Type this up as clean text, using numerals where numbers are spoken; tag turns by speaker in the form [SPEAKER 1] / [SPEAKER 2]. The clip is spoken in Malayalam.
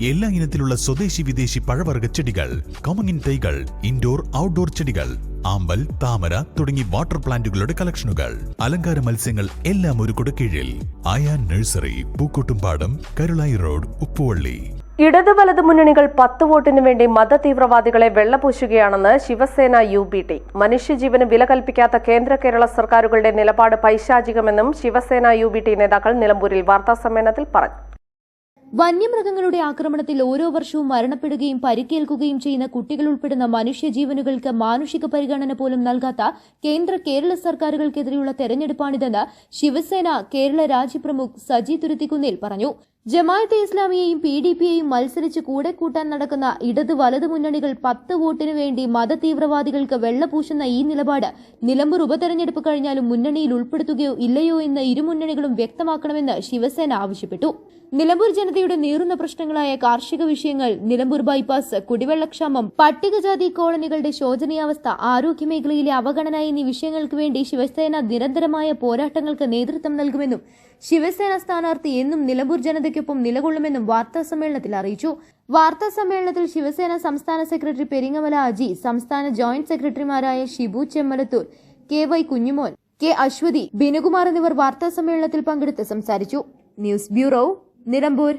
[SPEAKER 1] എല്ലാ ഇനത്തിലുള്ള സ്വദേശി വിദേശി പഴവർഗ്ഗ ചെടികൾ, കൊമങ്ങിൻ തൈകൾ, ഇൻഡോർ ഔട്ട്ഡോർ ചെടികൾ, ആമ്പൽ, താമര തുടങ്ങി വാട്ടർ പ്ലാന്റുകളുടെ കളക്ഷനുകൾ, അലങ്കാര മത്സ്യങ്ങൾ എല്ലാം ഒരു കുടക്കീഴിൽ. ആയാൻ നഴ്സറി, പൂക്കോട്ടുംപാടം, കരുളായി റോഡ്, ഉപ്പുവള്ളി.
[SPEAKER 2] ഇടത് വലത് മുന്നണികൾ 10 വോട്ടിന് വേണ്ടി മതതീവ്രവാദികളെ വെള്ളപൂശുകയാണെന്ന് ശിവസേന UBT. മനുഷ്യജീവന് വില കൽപ്പിക്കാത്ത കേന്ദ്ര കേരള സർക്കാരുകളുടെ നിലപാട് പൈശാചികമെന്നും ശിവസേന UBT നേതാക്കൾ നിലമ്പൂരിൽ വാർത്താസമ്മേളനത്തിൽ പറഞ്ഞു.
[SPEAKER 3] വന്യമൃഗങ്ങളുടെ ആക്രമണത്തിൽ ഓരോ വർഷവും മരണപ്പെടുകയും പരിക്കേൽക്കുകയും ചെയ്യുന്ന കുട്ടികൾ ഉൾപ്പെടുന്ന മനുഷ്യജീവനുകൾക്ക് മാനുഷിക പരിഗണന പോലും നൽകാത്ത കേരള സർക്കാരുകൾക്കെതിരെയുള്ള തെരഞ്ഞെടുപ്പാണിതെന്ന് ശിവസേന കേരള രാജ്യപ്രമുഖ് സജി തുരുത്തിക്കുന്നിൽ പറഞ്ഞു. ജമാഅത്തെ ഇസ്ലാമിയെയും PDPയെയും മത്സരിച്ച് കൂടെ കൂട്ടാൻ നടക്കുന്ന ഇടത് വലത് മുന്നണികൾ 10 വോട്ടിനു വേണ്ടി മതതീവ്രവാദികൾക്ക് വെള്ളപൂശുന്ന ഈ നിലപാട് നിലമ്പൂർ ഉപതെരഞ്ഞെടുപ്പ് കഴിഞ്ഞാലും മുന്നണിയിൽ ഉൾപ്പെടുത്തുകയോ ഇല്ലയോ എന്ന് ഇരുമുന്നണികളും വ്യക്തമാക്കണമെന്ന് ശിവസേന ആവശ്യപ്പെട്ടു. നിലമ്പൂർ ജനതയുടെ നീറുന്ന പ്രശ്നങ്ങളായ കാർഷിക വിഷയങ്ങൾ, നിലമ്പൂർ ബൈപ്പാസ്, കുടിവെള്ളക്ഷാമം, പട്ടികജാതി കോളനികളുടെ ശോചനീയാവസ്ഥ, ആരോഗ്യമേഖലയിലെ അവഗണന എന്നീ വിഷയങ്ങൾക്ക് വേണ്ടി ശിവസേന നിരന്തരമായ പോരാട്ടങ്ങൾക്ക് നേതൃത്വം നൽകുമെന്നും ശിവസേന സ്ഥാനാർത്ഥി എന്നും നിലമ്പൂർ ജനതയ്ക്കൊപ്പം നിലകൊള്ളുമെന്നും വാർത്താസമ്മേളനത്തിൽ അറിയിച്ചു. വാർത്താസമ്മേളനത്തിൽ ശിവസേന സംസ്ഥാന സെക്രട്ടറി പെരിങ്ങമല അജി, സംസ്ഥാന ജോയിന്റ് സെക്രട്ടറിമാരായ ഷിബു ചെമ്മലത്തൂർ, KY കുഞ്ഞുമോൻ, K അശ്വതി, ബിനുകുമാർ എന്നിവർ വാർത്താസമ്മേളനത്തിൽ പങ്കെടുത്ത് സംസാരിച്ചു. News bureau, Nilambur.